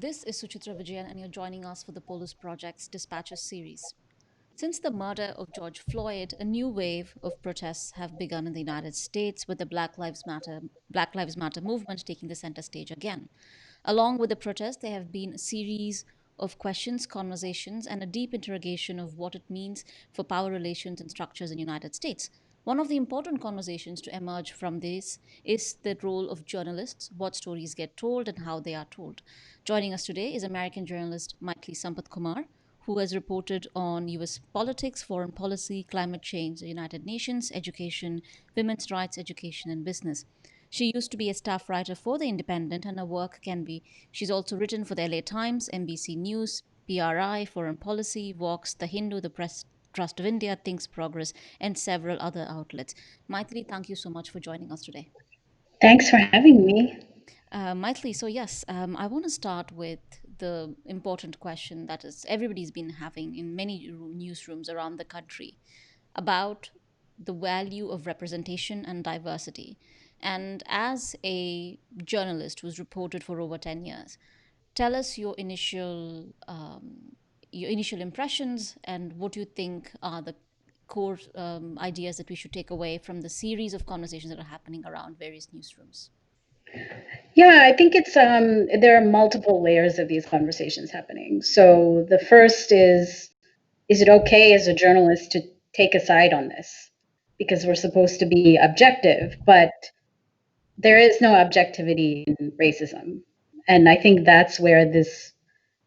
This is Suchitra Vijayan, and you're joining us for the Polus Project's Dispatches series. Since the murder of George Floyd, a new wave of protests have begun in the United States, with the Black Lives Matter movement taking the center stage again. Along with the protests, there have been a series of questions, conversations, and a deep interrogation of what it means for power relations and structures in the United States. One of the important conversations to emerge from this is the role of journalists, what stories get told, and how they are told. Joining us today is American journalist Mythili Sampath Kumar, who has reported on US politics, foreign policy, climate change, the United Nations, education, women's rights, education, and business. She used to be a staff writer for The Independent, and her work can be. She's also written for the LA Times, NBC News, PRI, Foreign Policy, Vox, The Hindu, the Press Trust of India, ThinkProgress, and several other outlets. Mythili, thank you so much for joining us today. Thanks for having me. Mythili, so yes, I want to start with the important question that is everybody's been having in many newsrooms around the country about the value of representation and diversity. And as a journalist who's reported for over 10 years, tell us your initial impressions and what you think are the core ideas that we should take away from the series of conversations that are happening around various newsrooms. Yeah, I think it's there are multiple layers of these conversations happening. So the first is it okay as a journalist to take a side on this? Because we're supposed to be objective, but there is no objectivity in racism. And I think that's where this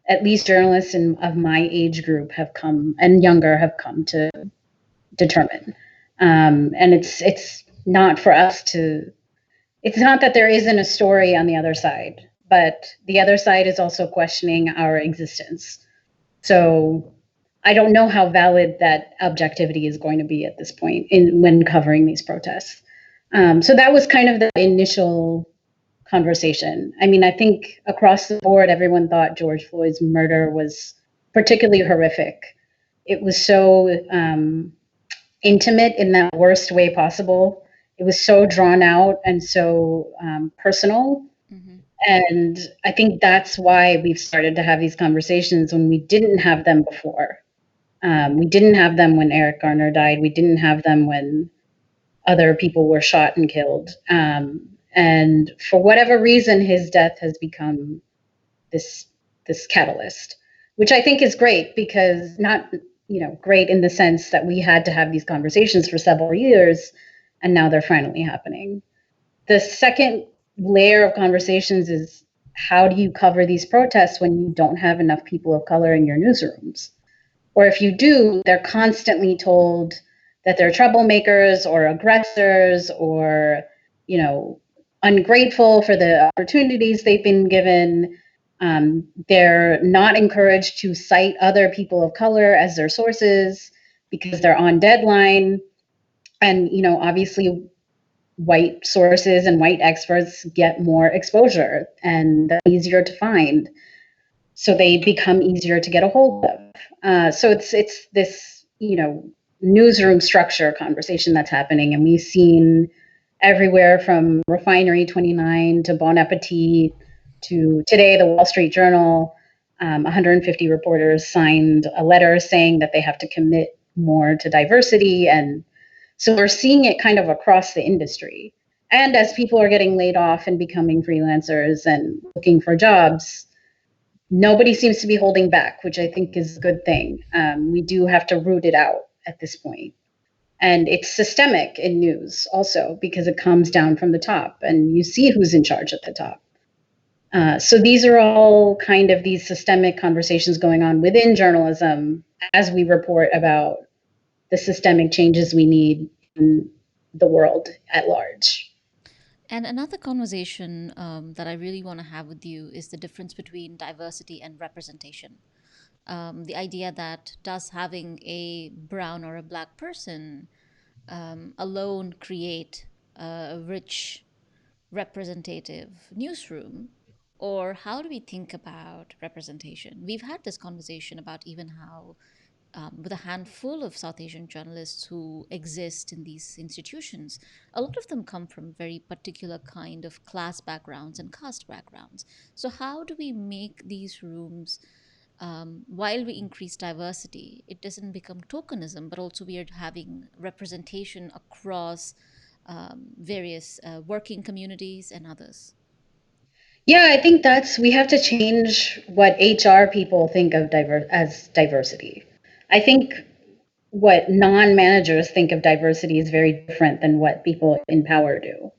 at least journalists of my age group have come and younger have come to determine. And it's not for us to it's not that there isn't a story on the other side, but the other side is also questioning our existence. So I don't know how valid that objectivity is going to be at this point in when covering these protests. So that was kind of the initial conversation. I mean, I think across the board, everyone thought George Floyd's murder was particularly horrific. It was so intimate in that worst way possible. It was so drawn out and so personal. Mm-hmm. And I think that's why we've started to have these conversations when we didn't have them before. We didn't have them when Eric Garner died. We didn't have them when other people were shot and killed. And for whatever reason, his death has become this this catalyst, which I think is great because not great in the sense that we had to have these conversations for several years, and now they're finally happening. The second layer of conversations is how do you cover these protests when you don't have enough people of color in your newsrooms? Or if you do, they're constantly told that they're troublemakers or aggressors or, you know, ungrateful for the opportunities they've been given. They're not encouraged to cite other people of color as their sources because they're on deadline. And, obviously, white sources and white experts get more exposure and they're easier to find. So they become easier to get a hold of. So it's this newsroom structure conversation that's happening, and we've seen everywhere from Refinery 29 to Bon Appetit to today the Wall Street Journal. 150 reporters signed a letter saying that they have to commit more to diversity, and so we're seeing it kind of across the industry. And as people are getting laid off and becoming freelancers and looking for jobs, nobody seems to be holding back, which I think is a good thing. We do have to root it out at this point. And it's systemic in news also because it comes down from the top and you see who's in charge at the top. So these are all kind of these systemic conversations going on within journalism as we report about the systemic changes we need in the world at large. And another conversation that I really want to have with you is the difference between diversity and representation. The idea that does having a brown or a black person alone create a rich, representative newsroom? Or how do we think about representation? We've had this conversation about even how with a handful of South Asian journalists who exist in these institutions, a lot of them come from very particular kind of class backgrounds and caste backgrounds. So, how do we make these rooms, while we increase diversity, it doesn't become tokenism, but also we are having representation across various working communities and others? Yeah, I think that's we have to change what HR people think of as diversity. I think what non-managers think of diversity is very different than what people in power do.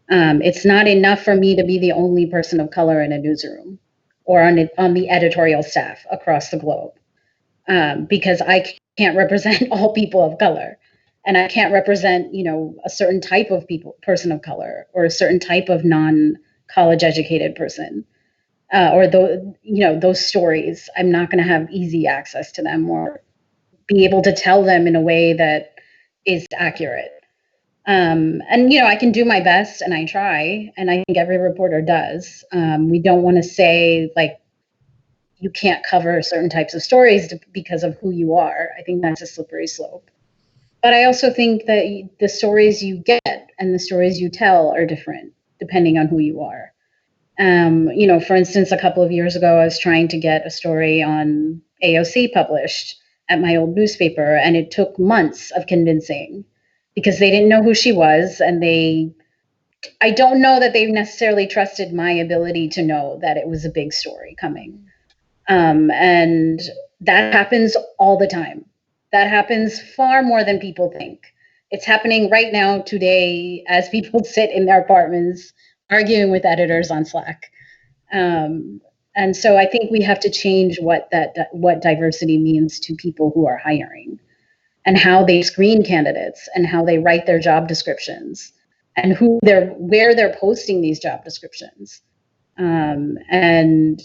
It's not enough for me to be the only person of color in a newsroom or on the editorial staff across the globe, because I can't represent all people of color, and I can't represent a certain type of person of color, or a certain type of non college educated person, or those stories. I'm not going to have easy access to them or be able to tell them in a way that is accurate. And I can do my best, and I try, and I think every reporter does. We don't want to say like you can't cover certain types of stories because of who you are. I think that's a slippery slope. But I also think that the stories you get and the stories you tell are different depending on who you are. For instance, a couple of years ago, I was trying to get a story on AOC published at my old newspaper, and it took months of convincing because they didn't know who she was, and I don't know that they necessarily trusted my ability to know that it was a big story coming. And that happens all the time. That happens far more than people think. It's happening right now, today, as people sit in their apartments arguing with editors on Slack. Um, and so I think we have to change what diversity means to people who are hiring, and how they screen candidates, and how they write their job descriptions, and where they're posting these job descriptions. And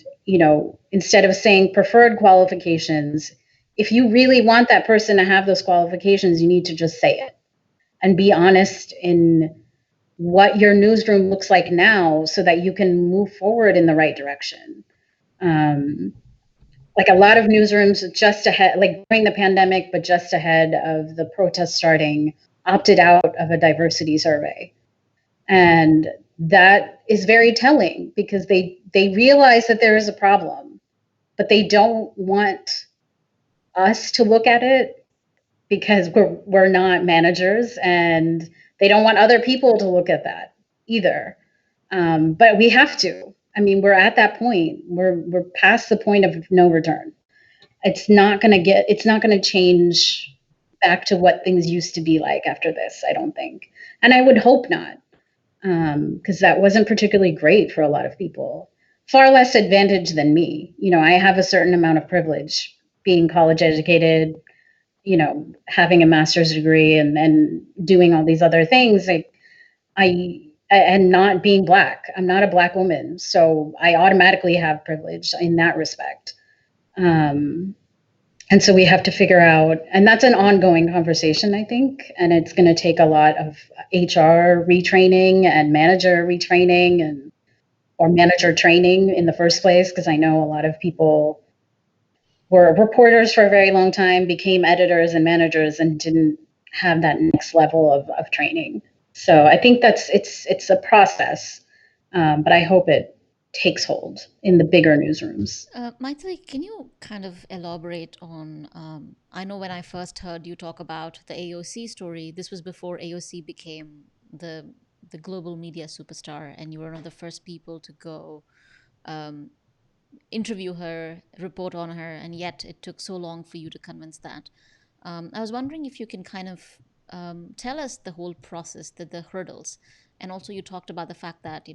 instead of saying preferred qualifications, if you really want that person to have those qualifications, you need to just say it and be honest in what your newsroom looks like now, so that you can move forward in the right direction. Um, like a lot of newsrooms just ahead, like during the pandemic, but just ahead of the protests starting, opted out of a diversity survey. And that is very telling, because they realize that there is a problem, but they don't want us to look at it, because we're not managers, and they don't want other people to look at that either. But we have to. I mean, we're at that point. We're past the point of no return. It's not going to change back to what things used to be like after this, I don't think. And I would hope not, because that wasn't particularly great for a lot of people. Far less advantage than me. I have a certain amount of privilege, being college educated, having a master's degree, and doing all these other things. I and not being black. I'm not a black woman, so I automatically have privilege in that respect. Um, and so we have to figure out, and that's an ongoing conversation, I think, and it's going to take a lot of HR retraining and manager retraining, and or manager training in the first place, because I know a lot of people were reporters for a very long time, became editors and managers, and didn't have that next level of training. So I think it's a process, but I hope it takes hold in the bigger newsrooms. Mythili, can you kind of elaborate on? I know when I first heard you talk about the AOC story, this was before AOC became the global media superstar, and you were one of the first people to go um, interview her, report on her, and yet it took so long for you to convince that. I was wondering if you can kind of tell us the whole process, the hurdles, and also you talked about the fact that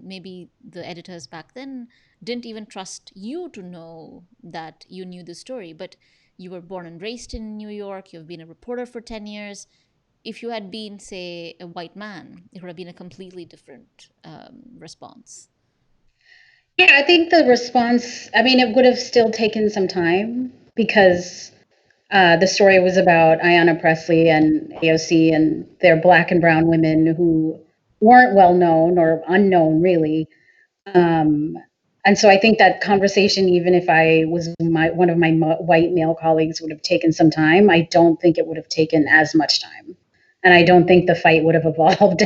maybe the editors back then didn't even trust you to know that you knew the story, but you were born and raised in New York. You've been a reporter for 10 years. If you had been, say, a white man, it would have been a completely different response. Yeah, I think the response, I mean, it would have still taken some time, because the story was about Ayanna Pressley and AOC, and they're black and brown women who weren't well known, or unknown really. Um, And so I think that conversation, even if I was one of my white male colleagues, would have taken some time. I don't think it would have taken as much time, and I don't think the fight would have evolved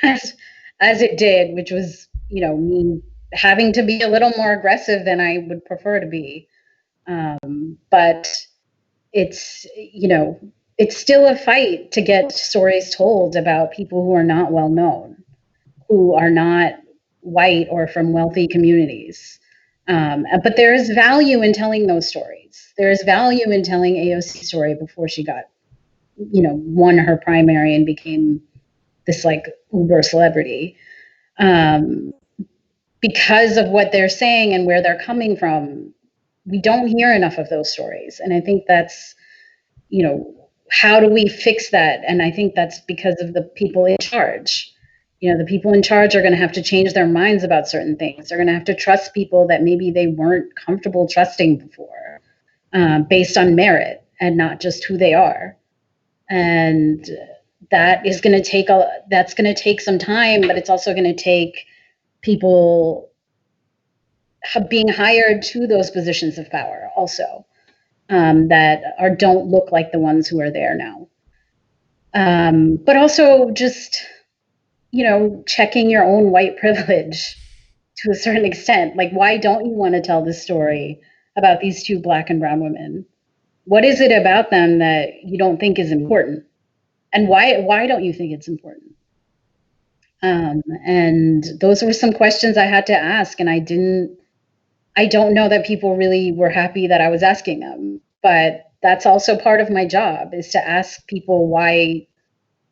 as as it did, which was, me having to be a little more aggressive than I would prefer to be. But it's it's still a fight to get stories told about people who are not well known, who are not white or from wealthy communities. But there is value in telling those stories. There is value in telling AOC's story before she got, won her primary and became this like uber celebrity. Um, because of what they're saying and where they're coming from, we don't hear enough of those stories. And I think that's, how do we fix that? And I think that's because of the people in charge. The people in charge are going to have to change their minds about certain things. They're going to have to trust people that maybe they weren't comfortable trusting before, based on merit and not just who they are. And that's going to take some time, but it's also going to take people being hired to those positions of power also, that don't look like the ones who are there now. But also just, checking your own white privilege to a certain extent. Like, why don't you want to tell this story about these two Black and brown women? What is it about them that you don't think is important? And why don't you think it's important? And those were some questions I had to ask, and I don't know that people really were happy that I was asking them, but that's also part of my job, is to ask people why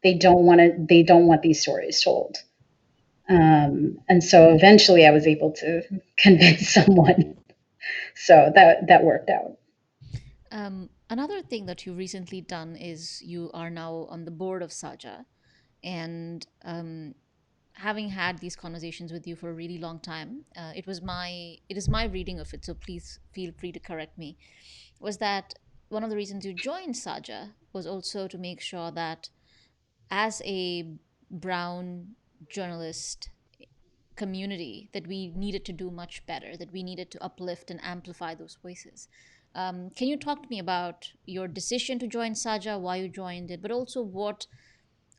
they don't want these stories told. And so eventually I was able to convince someone. So that worked out. Another thing that you've recently done is you are now on the board of Saja, and having had these conversations with you for a really long time, it is my reading of it. So please feel free to correct me. Was that one of the reasons you joined Saja was also to make sure that as a brown journalist community that we needed to do much better, that we needed to uplift and amplify those voices. Can you talk to me about your decision to join Saja, why you joined it, but also what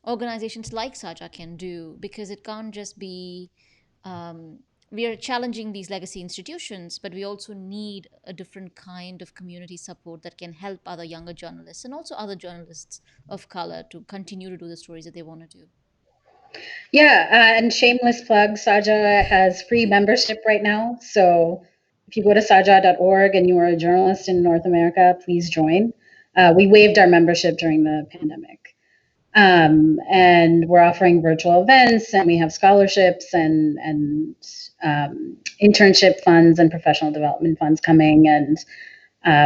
organizations like Saja can do? Because it can't just be, we are challenging these legacy institutions, but we also need a different kind of community support that can help other younger journalists and also other journalists of color to continue to do the stories that they want to do. Yeah, and shameless plug, Saja has free membership right now. So if you go to saja.org and you are a journalist in North America, please join. We waived our membership during the pandemic. And we're offering virtual events, and we have scholarships and internship funds and professional development funds coming. And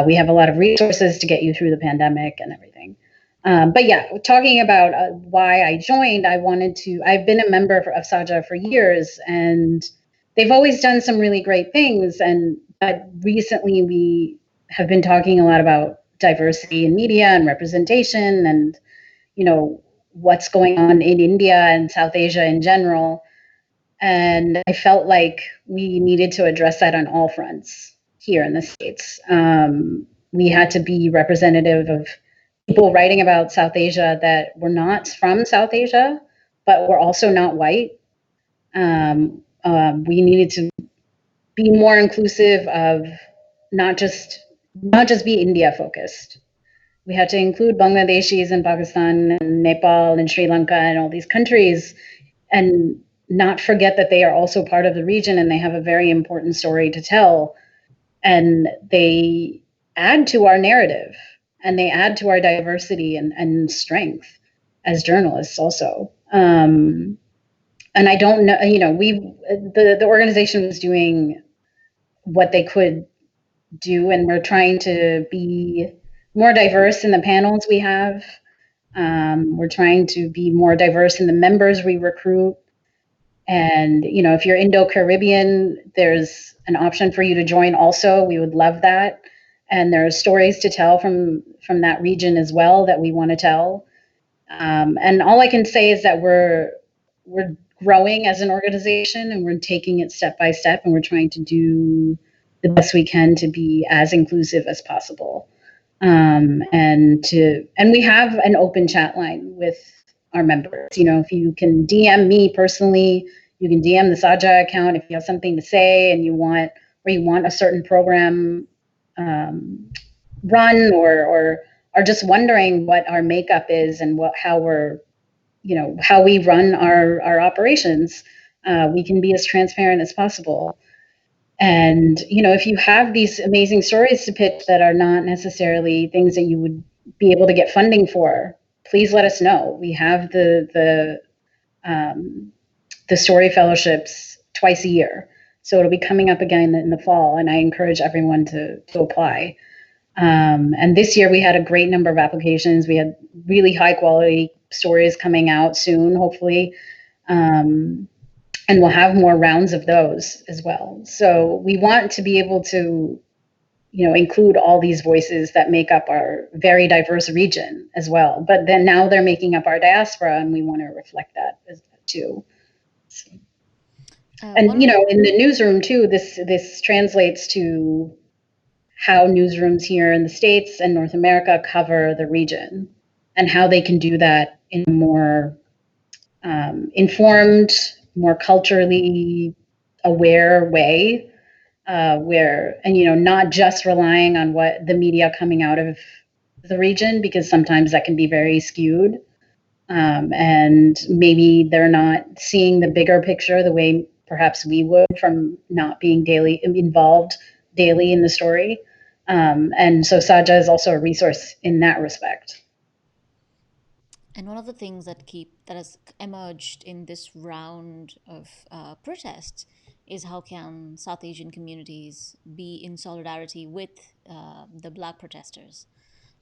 we have a lot of resources to get you through the pandemic and everything. But yeah, talking about why I joined, I've been a member of Saja for years, and they've always done some really great things. But recently we have been talking a lot about diversity in media and representation, and what's going on in India and South Asia in general. And I felt like we needed to address that on all fronts here in the States. We had to be representative of people writing about South Asia that were not from South Asia, but were also not white. We needed to be more inclusive of not just be India focused. We had to include Bangladeshis and Pakistan and Nepal and Sri Lanka and all these countries, and not forget that they are also part of the region and they have a very important story to tell. And they add to our narrative, and they add to our diversity and strength as journalists also. And I don't know, the organization was doing what they could do, and we're trying to be more diverse in the panels we have. We're trying to be more diverse in the members we recruit. And, if you're Indo-Caribbean, there's an option for you to join also. We would love that. And there are stories to tell from that region as well that we want to tell. And all I can say is that we're growing as an organization, and we're taking it step by step, and we're trying to do the best we can to be as inclusive as possible. And we have an open chat line with our members. You know, if you can DM me personally, you can DM the Saja account if you have something to say and you want a certain program run, or are just wondering what our makeup is and how we're, how we run our operations. We can be as transparent as possible. And, if you have these amazing stories to pitch that are not necessarily things that you would be able to get funding for, please let us know. We have the story fellowships twice a year. So it'll be coming up again in the fall, and I encourage everyone to apply. And this year we had a great number of applications. We had really high quality stories coming out soon, hopefully. And we'll have more rounds of those as well. So we want to be able to, include all these voices that make up our very diverse region as well. But then now they're making up our diaspora, and we want to reflect that too. So, and in the newsroom too, this translates to how newsrooms here in the States and North America cover the region, and how they can do that in a more informed, more culturally aware way, not just relying on what the media coming out of the region, because sometimes that can be very skewed. And maybe they're not seeing the bigger picture the way perhaps we would, from not being involved daily in the story. And so Saja is also a resource in that respect. And one of the things that has emerged in this round of protests is how can South Asian communities be in solidarity with the Black protesters.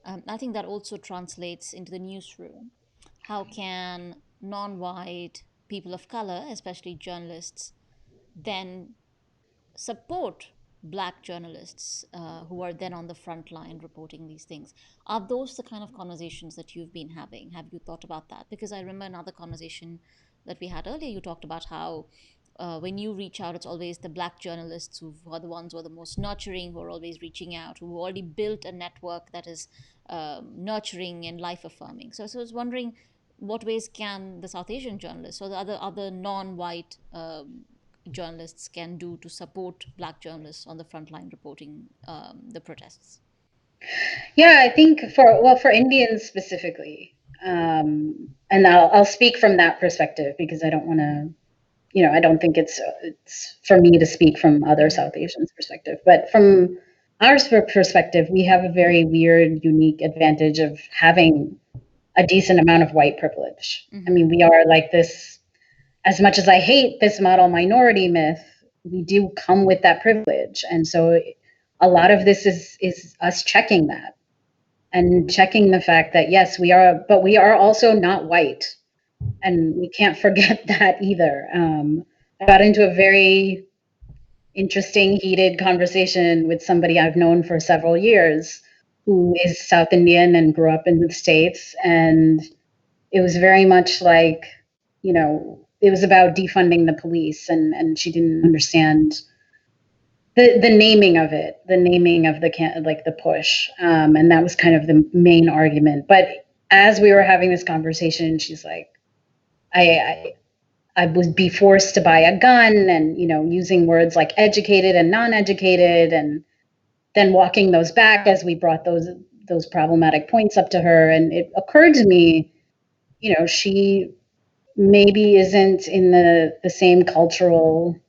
I think that also translates into the newsroom. How can non-white people of color, especially journalists, then support Black journalists who are then on the front line reporting these things? Are those the kind of conversations that you've been having? Have you thought about that? Because I remember another conversation that we had earlier, you talked about how when you reach out, it's always the Black journalists who are the ones who are the most nurturing, who are always reaching out, who already built a network that is nurturing and life affirming. So I was wondering, what ways can the South Asian journalists or the other non-white journalists can do to support Black journalists on the front line reporting the protests? Yeah, I think for Indians specifically, and I'll speak from that perspective, because I don't want to, I don't think it's for me to speak from other South Asians' perspective. But from our perspective, we have a very weird, unique advantage of having a decent amount of white privilege. I mean, we are like this, as much as I hate this model minority myth, we do come with that privilege. And so a lot of this is us checking that, and checking the fact that, yes, we are, but we are also not white. And we can't forget that either. I got into a very interesting, heated conversation with somebody I've known for several years, who is South Indian and grew up in the States. And it was very much like, it was about defunding the police, and she didn't understand the naming of it, the naming of the push, and that was kind of the main argument. But as we were having this conversation, she's like, I would be forced to buy a gun, and using words like educated and non-educated, and then walking those back as we brought those problematic points up to her. And it occurred to me, she maybe isn't in the same cultural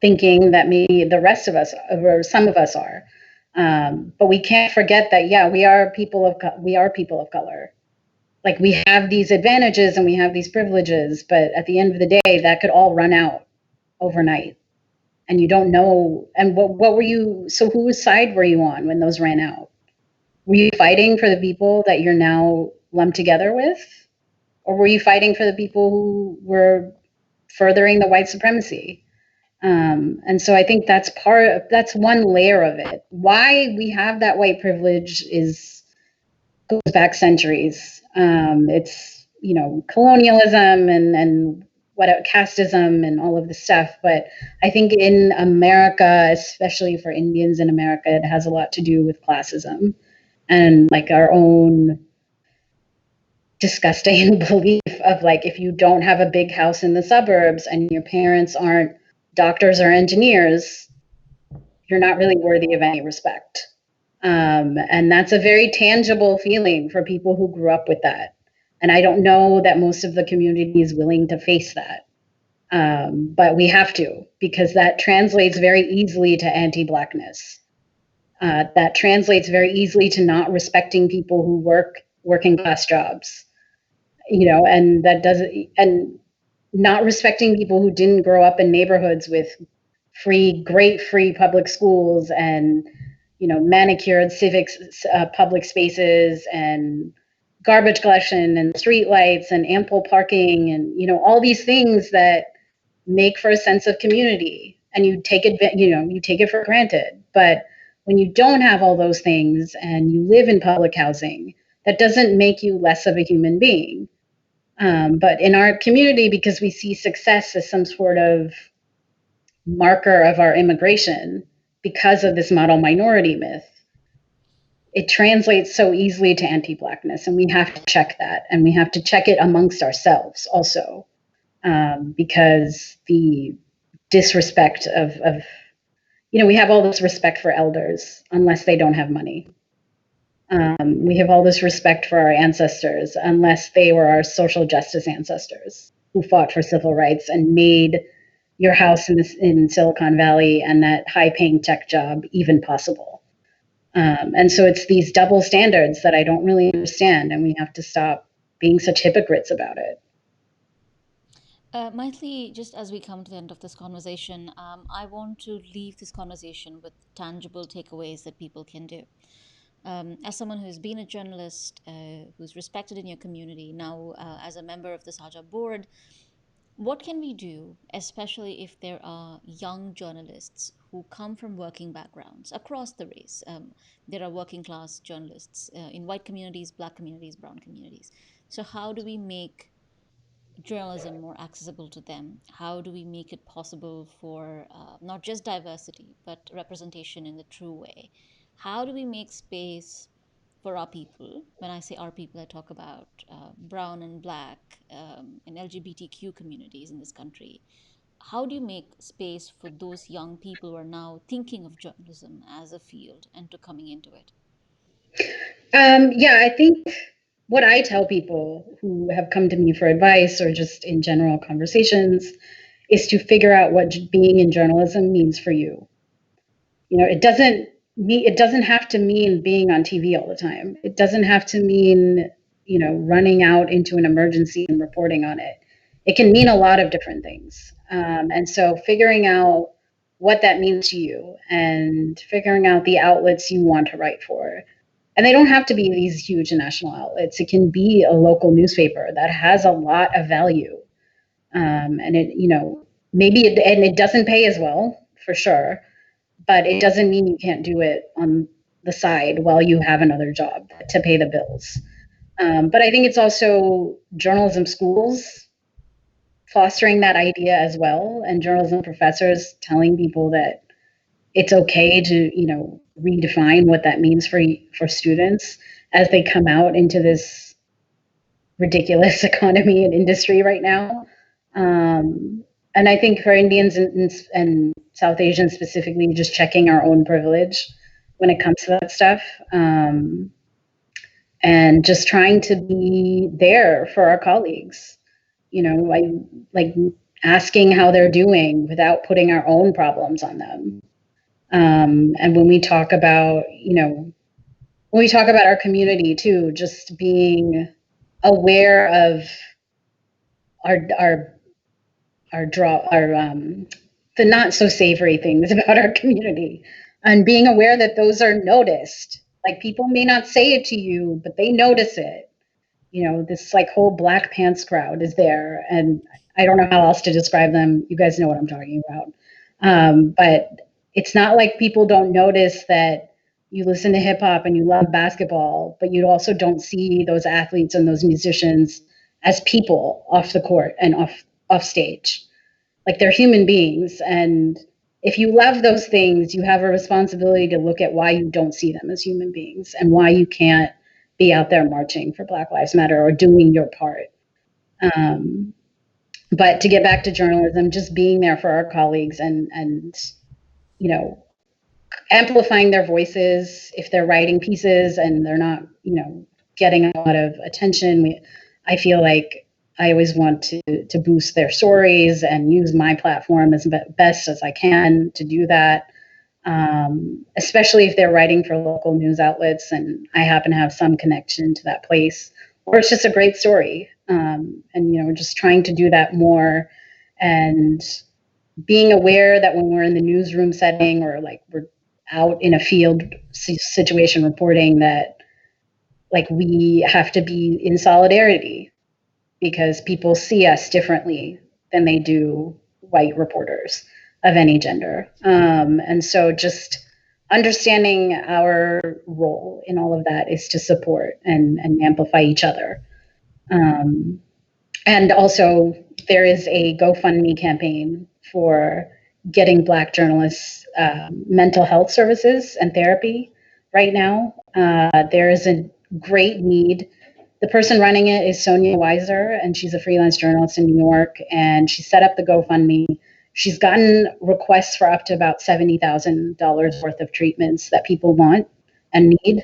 thinking that maybe the rest of us, or some of us, are. But we can't forget that, yeah, we are people of color. Like, we have these advantages and we have these privileges, but at the end of the day, that could all run out overnight. And you don't know. And what were you? So whose side were you on when those ran out? Were you fighting for the people that you're now lumped together with, or were you fighting for the people who were furthering the white supremacy? And so I think that's one layer of it. Why we have that white privilege goes back centuries. It's colonialism and what casteism and all of this stuff. But I think in America, especially for Indians in America, it has a lot to do with classism and like our own disgusting belief of like if you don't have a big house in the suburbs and your parents aren't doctors or engineers, you're not really worthy of any respect. And that's a very tangible feeling for people who grew up with that. And I don't know that most of the community is willing to face that. But we have to, because that translates very easily to anti-Blackness. That translates very easily to not respecting people who work working class jobs, and that doesn't, and not respecting people who didn't grow up in neighborhoods with great free public schools and, manicured civics, public spaces and garbage collection and street lights and ample parking and, all these things that make for a sense of community, and you take it for granted. But when you don't have all those things and you live in public housing, that doesn't make you less of a human being. But in our community, because we see success as some sort of marker of our immigration because of this model minority myth, it translates so easily to anti-Blackness, and we have to check that, and we have to check it amongst ourselves also, because the disrespect of we have all this respect for elders unless they don't have money. We have all this respect for our ancestors unless they were our social justice ancestors who fought for civil rights and made your house in Silicon Valley and that high-paying tech job even possible. And so it's these double standards that I don't really understand, and we have to stop being such hypocrites about it. Mythili, just as we come to the end of this conversation, I want to leave this conversation with tangible takeaways that people can do. As someone who's been a journalist, who's respected in your community, now as a member of the Saja board, what can we do, especially if there are young journalists who come from working backgrounds across the race? There are working class journalists in white communities, black communities, brown communities. So, how do we make journalism more accessible to them? How do we make it possible for not just diversity, but representation in the true way? How do we make space for our people? When I say our people, I talk about brown and black and LGBTQ communities in this country. How do you make space for those young people who are now thinking of journalism as a field and to coming into it? Yeah, I think what I tell people who have come to me for advice or just in general conversations is to figure out what being in journalism means for you. It doesn't have to mean being on TV all the time. It doesn't have to mean, running out into an emergency and reporting on it. It can mean a lot of different things. And so figuring out what that means to you and figuring out the outlets you want to write for. And they don't have to be these huge national outlets. It can be a local newspaper that has a lot of value. And it doesn't pay as well, for sure, but it doesn't mean you can't do it on the side while you have another job to pay the bills. But I think it's also journalism schools fostering that idea as well, and journalism professors telling people that it's okay to, redefine what that means for students as they come out into this ridiculous economy and industry right now. And I think for Indians and South Asians specifically, just checking our own privilege when it comes to that stuff, and just trying to be there for our colleagues. Like asking how they're doing without putting our own problems on them. And when we talk about, our community too, just being aware of our the not so savory things about our community, and being aware that those are noticed. Like people may not say it to you, but they notice it. This like whole black pants crowd is there, and I don't know how else to describe them. You guys know what I'm talking about. But it's not like people don't notice that you listen to hip hop and you love basketball, but you also don't see those athletes and those musicians as people off the court and off off stage. Like they're human beings. And if you love those things, you have a responsibility to look at why you don't see them as human beings and why you can't be out there marching for Black Lives Matter or doing your part. Um, but to get back to journalism, just being there for our colleagues and you know amplifying their voices if they're writing pieces and they're not getting a lot of attention. I feel like I always want to boost their stories and use my platform as best as I can to do that. Especially if they're writing for local news outlets and I happen to have some connection to that place, or it's just a great story. And just trying to do that more, and being aware that when we're in the newsroom setting or like we're out in a field situation reporting, that like we have to be in solidarity because people see us differently than they do white reporters of any gender. And so just understanding our role in all of that is to support and amplify each other. Um, and also, there is a GoFundMe campaign for getting Black journalists mental health services and therapy right now. There is a great need. The person running it is Sonia Weiser, and she's a freelance journalist in New York, and she set up the GoFundMe. She's gotten requests for up to about $70,000 worth of treatments that people want and need.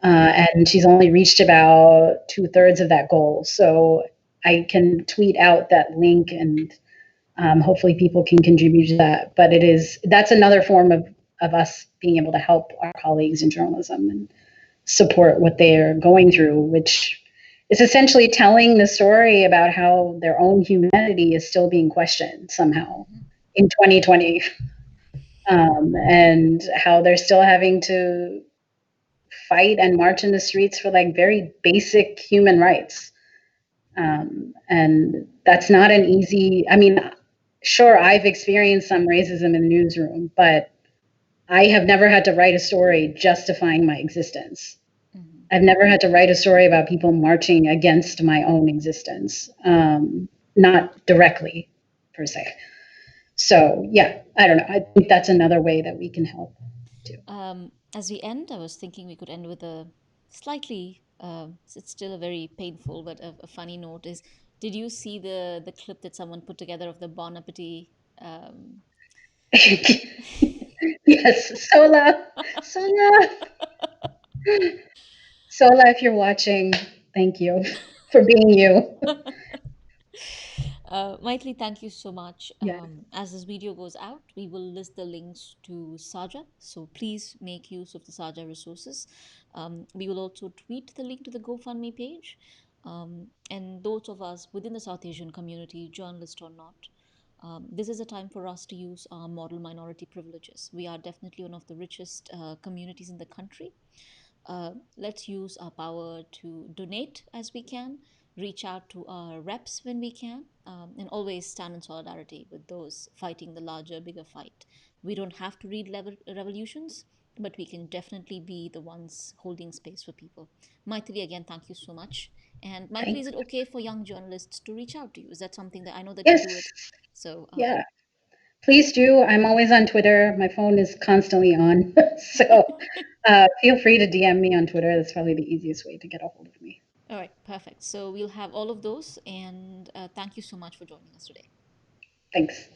And she's only reached about 2/3 of that goal. So I can tweet out that link, and hopefully people can contribute to that. But that's another form of us being able to help our colleagues in journalism and support what they're going through, which is essentially telling the story about how their own humanity is still being questioned somehow in 2020, and how they're still having to fight and march in the streets for like very basic human rights. And that's not an easy, I mean, sure, I've experienced some racism in the newsroom, but I have never had to write a story justifying my existence. Mhm. I've never had to write a story about people marching against my own existence, not directly per se. So, yeah, I don't know. I think that's another way that we can help too. As we end, I was thinking we could end with a slightly, it's still a very painful but a funny note. Is did you see the clip that someone put together of the Bon Appetit? Um, Yes, Sola, Sola, Sola, if you're watching, thank you for being you. Mythili, thank you so much. Yeah, As this video goes out, we will list the links to Saja, so please make use of the Saja resources. We will also tweet the link to the GoFundMe page. And those of us within the South Asian community, journalist or not, this is a time for us to use our model minority privileges. We are definitely one of the richest communities in the country. Let's use our power to donate as we can, reach out to our reps when we can, and always stand in solidarity with those fighting the larger, bigger fight. We don't have to lead revolutions, but we can definitely be the ones holding space for people. Mythili, again, thank you so much. And Mythili, thanks. is it okay for young journalists to reach out to you? Is that something that I know that you Yes, do it? So, yeah. Please do. I'm always on Twitter. My phone is constantly on. So feel free to DM me on Twitter. That's probably the easiest way to get a hold of me. all right, perfect. So we'll have all of those. And thank you so much for joining us today. Thanks.